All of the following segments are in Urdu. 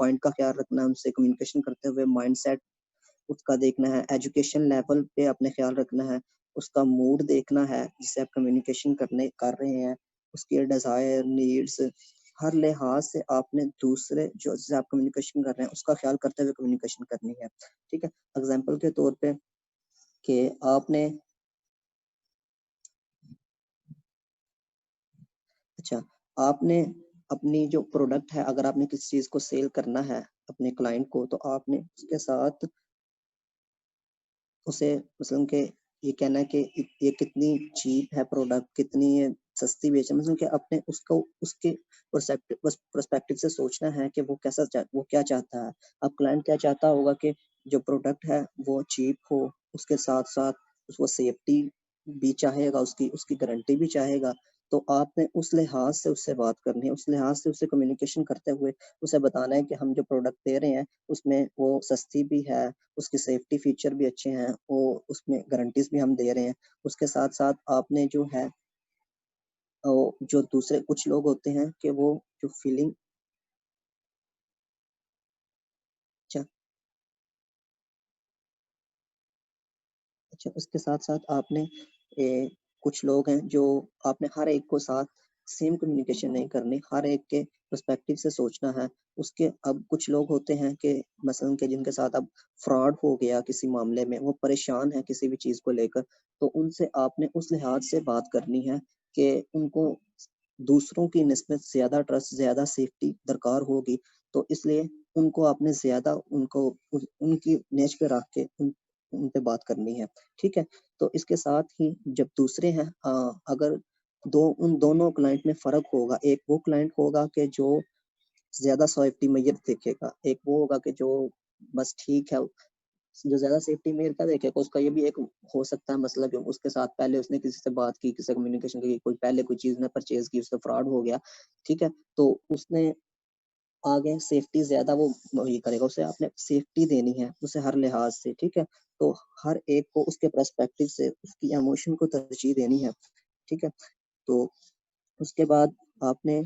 پوائنٹ کا خیال رکھنا ہے ان سے کمیونیکیشن کرتے ہوئے، مائنڈ سیٹ اس کا دیکھنا ہے، ایجوکیشن لیول پہ اپنے خیال رکھنا ہے، اس کا موڈ دیکھنا ہے جس سے آپ کمیونیکیشن کر رہے ہیں، اس کے ڈیزائر نیڈس، ہر لحاظ سے آپ نے دوسرے جو سے آپ کمیونیکیشن کر رہے ہیں اس کا خیال کرتے ہوئے کمیونیکیشن کرنی ہے. ٹھیک ہے. اگزامپل کے طور پہ کہ آپ نے آپ نے اپنی جو پروڈکٹ ہے، اگر آپ نے کسی چیز کو سیل کرنا ہے اپنے کلائنٹ کو، تو آپ نے اس کے ساتھ اسے مثلا کہ یہ کہنا ہے کہ یہ کتنی چیپ ہے پروڈکٹ، کتنی سستی بیچ ہے، مثلا کہ اپنے اس کو اس کے پرسپیکٹو سے سوچنا ہے کہ وہ وہ کیا چاہتا ہے. اب کلائنٹ کیا چاہتا ہوگا کہ جو پروڈکٹ ہے وہ چیپ ہو، اس کے ساتھ ساتھ اس کو سیفٹی بھی چاہے گا، اس کی گارنٹی بھی چاہے گا. تو آپ نے اس لحاظ سے اس سے بات کرنی ہے، اس لحاظ سے اسے کمیونیکیشن کرتے ہوئے اسے بتانا ہے کہ ہم جو پروڈکٹ دے رہے ہیں اس میں وہ سستی بھی ہے، اس کی سیفٹی فیچر بھی اچھے ہیں، وہ اس میں گارنٹیز بھی ہم دے رہے ہیں. اس کے ساتھ ساتھ آپ نے جو ہے جو دوسرے کچھ لوگ ہوتے ہیں کہ وہ جو فیلنگ اچھا اس کے ساتھ ساتھ آپ نے کچھ لوگ ہیں جو آپ نے ہر ایک کو ساتھ سیم کمیونیکیشن نہیں کرنی، ہر ایک کے پرسپیکٹو سے سوچنا ہے. اس کے اب کچھ لوگ ہوتے ہیں کہ مثلا کہ جن کے ساتھ اب فراڈ ہو گیا کسی معاملے میں، وہ پریشان ہیں کسی بھی چیز کو لے کر، تو ان سے آپ نے اس لحاظ سے بات کرنی ہے کہ ان کو دوسروں کی نسبت زیادہ ٹرسٹ، زیادہ سیفٹی درکار ہوگی. تو اس لیے ان کو آپ نے زیادہ ان کی نیچ پہ رکھ کے ان پہ بات کرنی ہے. ٹھیک ہے. تو اس کے ساتھ ہی جب دوسرے ہیں اگر ان دونوں کلائنٹ میں فرق ہوگا، ایک وہ کلائنٹ ہوگا کہ جو زیادہ سیفٹی میئر دیکھے گا، ایک وہ ہوگا کہ جو بس ٹھیک ہے جو زیادہ سیفٹی میئر کا دیکھے گا. اس کا یہ بھی ایک ہو سکتا ہے مسئلہ کہ اس کے ساتھ پہلے اس نے کسی سے بات کی، کسی سے کمیونیکیشن کی، پہلے کوئی چیز نہ پرچیز کی، اس سے فراڈ ہو گیا. ٹھیک ہے. تو اس نے آگے سیفٹی زیادہ وہ یہ کرے گا، اسے آپ نے سیفٹی دینی ہے اسے ہر لحاظ سے. ٹھیک ہے. تو ہر ایک کو اس کے پرسپیکٹو سے اس کی ایموشن کو ترجیح دینی ہے. ٹھیک ہے. تو اس کے بعد آپ نے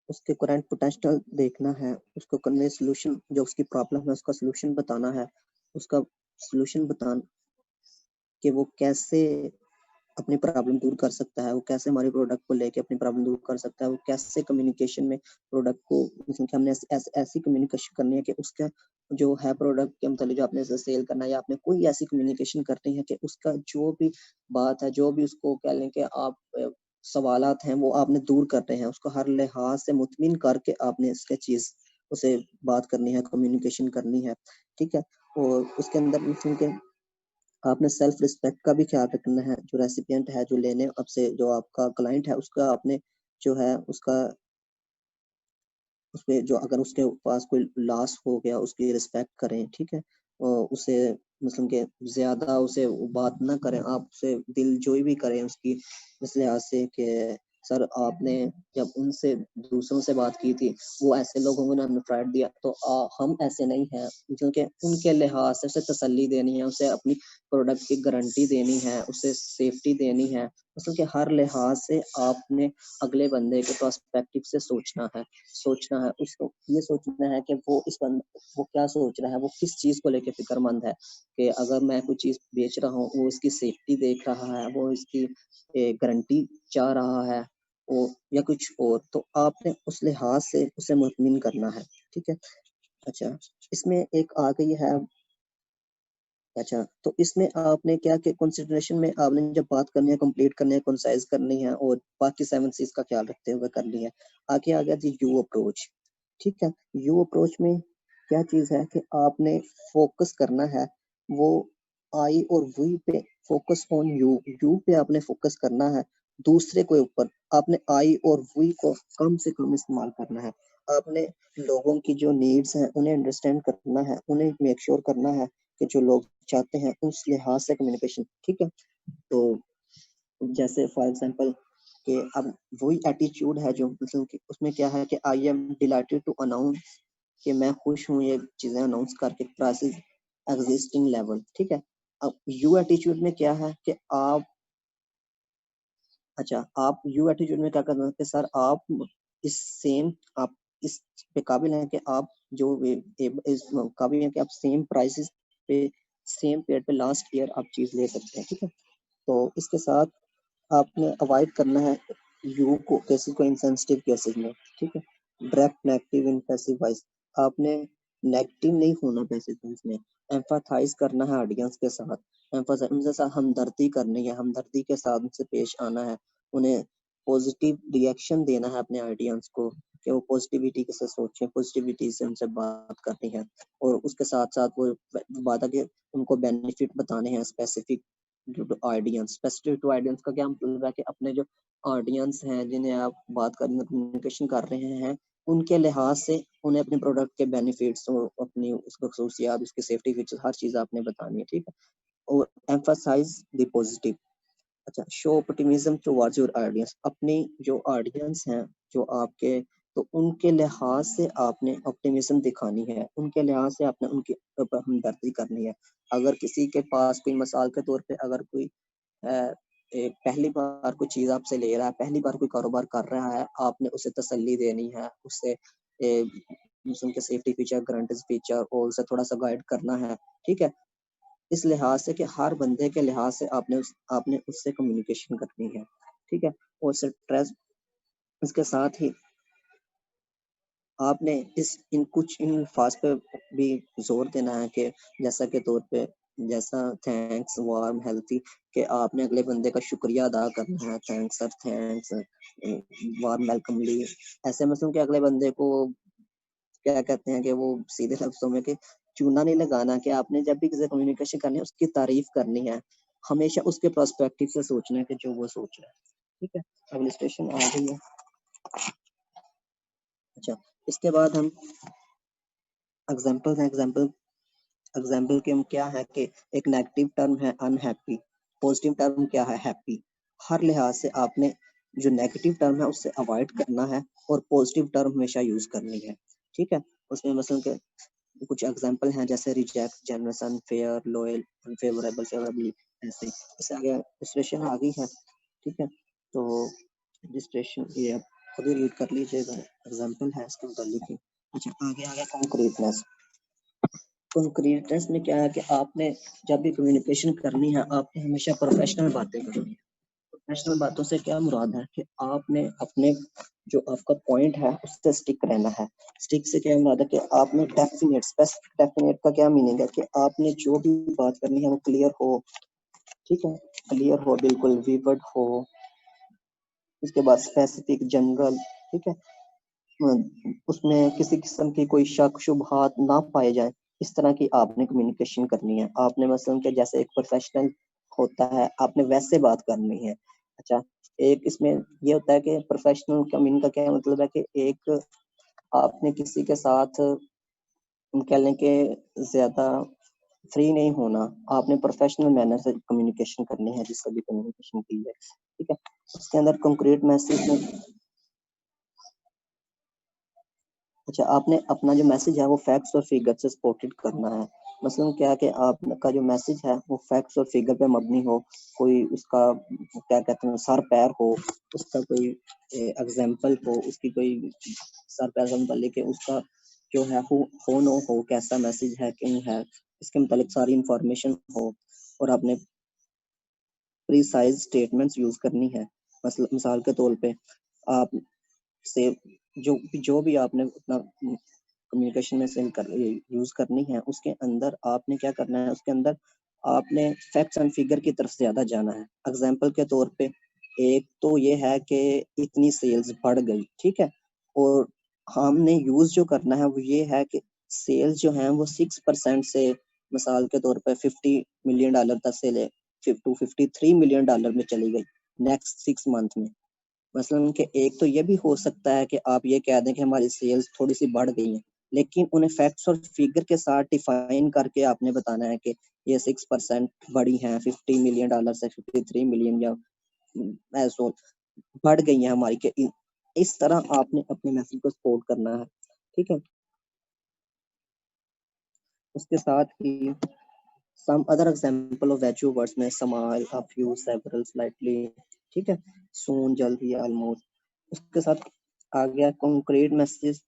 اس کے کرنٹ پوٹینشیل دیکھنا ہے، اس کو کنوے سولوشن جو اس کی پرابلم ہے اس کا سولوشن بتانا ہے، اس کا سولوشن بتانا کہ وہ کیسے اپنی پرابلم دور کر سکتا ہے، وہ کیسے ہماری پروڈکٹ کو لے کے اپنی پرابلم دور کر سکتا ہے، وہ کیسے کمیونیکیشن میں پروڈکٹ کو ہم نے ایسی کمیونیکیشن کرنی ہے کہ اس کا جو ہے پروڈکٹ کے متعلق جو آپ نے سیل کرنا ہے، یا آپ نے کوئی ایسی کمیونیکیشن کرنی ہے کہ اس کا جو بھی بات ہے، جو بھی اس کو کہہ لیں کہ آپ سوالات ہیں وہ آپ نے دور کر رہے ہیں، اس کو ہر لحاظ سے مطمئن کر کے آپ نے اس کے چیز اسے بات کرنی ہے، کمیونیکیشن کرنی ہے. ٹھیک ہے. اور اس کے اندر آپ نے سیلف رسپیکٹ کا بھی خیال رکھنا ہے. جو ریسیپینٹ ہے، جو لینے اب سے جو آپ کا کلائنٹ ہے، اس کا آپ نے جو ہے اس پہ جو اگر اس کے پاس کوئی لاس ہو گیا اس کی رسپیکٹ کریں. ٹھیک ہے. اور اسے مثلا کہ زیادہ اسے بات نہ کریں، آپ اسے دل جوئی بھی کریں اس کی، اس لحاظ سے کہ سر آپ نے جب ان سے دوسروں سے بات کی تھی وہ ایسے لوگوں کو نے فراڈ دیا، تو ہم ایسے نہیں ہیں، کیونکہ ان کے لحاظ سے اسے تسلی دینی ہے، اسے اپنی پروڈکٹ کی گارنٹی دینی ہے، اسے سیفٹی دینی ہے. مثلا کہ ہر لحاظ سے آپ نے اگلے بندے کے پرسپیکٹو سے سوچنا ہے، اس کو یہ سوچنا ہے کہ وہ کیا سوچ رہا ہے، وہ کس چیز کو لے کے فکر مند ہے، کہ اگر میں کوئی چیز بیچ رہا ہوں وہ اس کی سیفٹی دیکھ رہا ہے، وہ اس کی گارنٹی چاہ رہا ہے یا کچھ اور. تو آپ نے اس لحاظ سے اسے مطمئن کرنا ہے. ٹھیک ہے. اچھا اس میں ایک آ گئی ہے. اچھا تو اس میں آپ نے کیا کہ کنسیڈریشن میں آپ نے جب بات کرنی ہے، کمپلیٹ کرنی ہے، کنسائز کرنی ہے، اور باقی 7 C's کا خیال رکھتے ہوئے کرنی ہے. آگے آ گیا جی یو اپروچ. ٹھیک ہے. یو اپروچ میں کیا چیز ہے کہ آپ نے فوکس کرنا ہے وہ آئی اور وی پہ، فوکس آن یو پہ آپ نے فوکس کرنا ہے، دوسرے کے اوپر آپ نے آئی اور وی کو کم سے کم استعمال کرنا ہے. آپ نے لوگوں کی جو نیڈز ہیں انہیں انڈرسٹینڈ کرنا ہے، انہیں میک شور کرنا ہے کہ جو لوگ چاہتے ہیں اس لحاظ سے کمیونیکیشن. ٹھیک ہے. تو جیسے فار ایگزامپل کہ اب وہی ایٹیچیوڈ ہے جو مطلب کہ اس میں کیا ہے کہ I am delighted to announce کہ میں خوش ہوں یہ چیزیں اناؤنس کر کے پرائسز ایگزسٹنگ لیول. ٹھیک ہے. اب یو ایٹیچیوڈ میں کیا ہے کہ آپ یو ایٹیچیوڈ میں کیا کرنا ہے کہ سر آپ اس سیم آپ اس پہ قابل ہیں کہ آپ جو قابل ہیں کہ آپ سیم پرائسز پہ سیم پیریڈ پہ لاسٹ ایئر آپ چیز لے سکتے ہیں. ٹھیک ہے. تو اس کے ساتھ آپ نے اوائڈ کرنا ہے یو کو کیسز کو انسینسٹیو کیسز میں. ٹھیک ہے. Direct negative in passive wise آپ نے نیگیٹو نہیں ہونا پیسز میں. ایمفاتائز کرنا ہے آڈینس کے ساتھ. ان کے ساتھ ہمدردی کرنی ہے, ہمدردی کے ساتھ ان سے پیش آنا ہے, انہیں پازیٹیو ریئیکشن دینا ہے اپنے آڈینس کو کہ وہ پازیٹیوٹی سے سوچیں, پازیٹیوٹی سے ان سے بات کرنی ہے. اور اس کے ساتھ ساتھ وہ بات ہے کہ ان کو بینیفٹ بتانے ہیں specific audience. Specific to audience کا کیا مطلب ہے کہ اپنے جو آڈینس ہیں جنہیں آپ بات کرنے کمیونیکیشن کر رہے ہیں ان کے لحاظ سے انہیں اپنے پروڈکٹ کے بینیفٹس اور اپنی اس کی خصوصیات, اس کی سیفٹی فیچر, ہر چیز آپ نے بتانی ہے. ٹھیک ہے. اور ایمفاسائز دی پازیٹیو. اچھا, شو اپٹیمزم ٹوارڈز یور آڈینس. اپنی جو آڈینس ہیں جو آپ کے, تو ان کے لحاظ سے آپ نے اپٹیمزم دکھانی ہے, ان کے لحاظ سے آپ نے ان کے اوپر ہمدردی کرنی ہے. اگر کسی کے پاس کوئی مثال کے طور پہ اگر کوئی پہلی بار کوئی چیز آپ سے لے رہا ہے, پہلی بار کوئی کاروبار کر رہا ہے, آپ نے اسے تسلی دینی ہے, اس سے ان کے سیفٹی فیچر, گارنٹیز فیچر اور اسے تھوڑا سا گائیڈ کرنا ہے. ٹھیک ہے. اس لحاظ سے کہ ہر بندے کے لحاظ سے آپ نے اس سے کمیونیکیشن کرنی ہے. ٹھیک ہے. اور اسٹریس اس کے ساتھ ہی آپ نے کچھ ان الفاظ پہ بھی زور دینا ہے کہ جیسا کے طور پہ جیسا تھینکس, وارم, ہیلتھی, کہ آپ نے اگلے بندے کا شکریہ ادا کرنا ہے. تھینکس سر, تھینکس, وارم ویلکملی, ایسے مثلا کہ اگلے بندے کو کیا کہتے ہیں کہ وہ سیدھے لفظوں میں کہ چونا نہیں لگانا, کہ آپ نے جب بھی کسی کمیونیکیشن کرنی ہے اس کی تعریف کرنی ہے, ہمیشہ اس کے پرسپیکٹو سے سوچنا ہے کہ جو وہ سوچ رہا ہے. ٹھیک ہے. ایڈمنسٹریشن آ گئی ہے. اچھا, اس کے بعد ہم ایگزامپل کے کیا ہے کہ ایک نیگیٹو ٹرم ہے انہیپی, پوزیٹیو ٹرم کیا ہے ہیپی. ہر لحاظ سے آپ نے جو نیگیٹو ٹرم ہے اس سے اوائڈ کرنا ہے اور پوزیٹیو ٹرم ہمیشہ یوز کرنی ہے. ٹھیک ہے. اس میں مثلا کہ کچھ ایگزامپل ہیں جیسے reject, generous, unfair, loyal, unfavourable, favourable, ایسے اس سے آگے رجسٹریشن آ گئی ہے. ٹھیک ہے. تو رجسٹریشن یہ آپ خود ہی ریڈ کر لیجیے گا, ایگزامپل ہے اس کے متعلق. اچھا, آگے کنکریٹنس. کنکریٹنس میں کیا ہے کہ آپ نے جب بھی کمیونیکیشن کرنی ہے آپ نے ہمیشہ پروفیشنل باتیں کرنی ہے. پروفیشنل باتوں سے کیا مراد ہے کہ آپ نے اپنے جو آپ کا پوائنٹ ہے اس سے سٹک رہنا ہے. سٹک سے کیا مراد ہے کہ آپ نے ڈیفینیٹ, اسپیسیفک ڈیفینیٹ کا کیا میننگ ہے کہ آپ نے جو بھی بات کرنی ہے وہ کلیئر ہو. ٹھیک ہے. کلیئر ہو, بالکل ویورڈ ہو. اس کے بعد اسپیسیفک, جنرل. ٹھیک ہے. اس میں کسی قسم کی کوئی شک شبہات نہ پائے جائیں, اس طرح کی آپ نے کمیونیکیشن کرنی ہے. آپ نے مثلا کہ جیسے ایک پروفیشنل ہوتا ہے آپ نے ویسے بات کرنی ہے. اچھا, ایک اس میں یہ ہوتا ہے کہ پروفیشنل کا مین کا کیا مطلب ہے کہ ایک آپ نے کسی کے ساتھ کہہ لیں کہ زیادہ فری نہیں ہونا, آپ نے پروفیشنل مینر سے کمیونیکیشن کرنی ہے جس سے بھی کمیونیکیشن کی ہے. ٹھیک ہے. اس کے اندر کنکریٹ میسج میں اچھا, آپ نے اپنا جو میسج ہے وہ فیکٹس اور فگر سے سپورٹڈ کرنا ہے. مثلا کیا کہ آپ کا جو میسج ہے وہ فیکٹس اور فگر پہ مبنی ہو, کوئی اس کا کیا کہتے ہیں سر پیر ہو, اس کا کوئی ایگزامپل ہو, اس کی کوئی سر پیر سے متعلق اس کا جو ہے ہو نو ہو, کیسا میسج ہے کیوں ہے, اس کے متعلق ساری انفارمیشن ہو. اور آپ نے پریسائز اسٹیٹمنٹس یوز کرنی ہے. مثال کے طور پہ آپ سے جو بھی آپ نے اپنا کمیونیکیشن میں یوز کرنی ہے اس کے اندر آپ نے کیا کرنا ہے, اس کے اندر آپ نے فیکٹس اینڈ فگر کی طرف زیادہ جانا ہے. اگزامپل کے طور پہ ایک تو یہ ہے کہ اتنی سیلز بڑھ گئی. ٹھیک ہے. اور ہم نے یوز جو کرنا ہے وہ یہ ہے کہ سیلز جو ہیں وہ 6% سے مثال کے طور پہ $50 ملین تک سے لے to $53 ملین میں چلی گئی نیکسٹ 6 منتھ میں. مثلا کہ ایک تو یہ بھی ہو سکتا ہے کہ آپ یہ کہہ دیں کہ ہماری سیلز تھوڑی سی بڑھ گئی ہیں, لیکن انہیں فیکٹس اور فگر کے ساتھ ڈیفائن کر کے آپ نے بتانا ہے کہ یہ 6% بڑی ہیں, $50 ملین سے 53 ملین یا ایسو بڑھ گئی ہیں ہماری, کہ اس طرح آپ نے اپنے میسج کو سپورٹ کرنا ہے. ٹھیک ہے. اس کے ساتھ ہی some other example of virtue words میں smile, a few, several, slightly. ٹھیک ہے. soon, جلدی, almost. اس کے ساتھ آ گیا concrete messages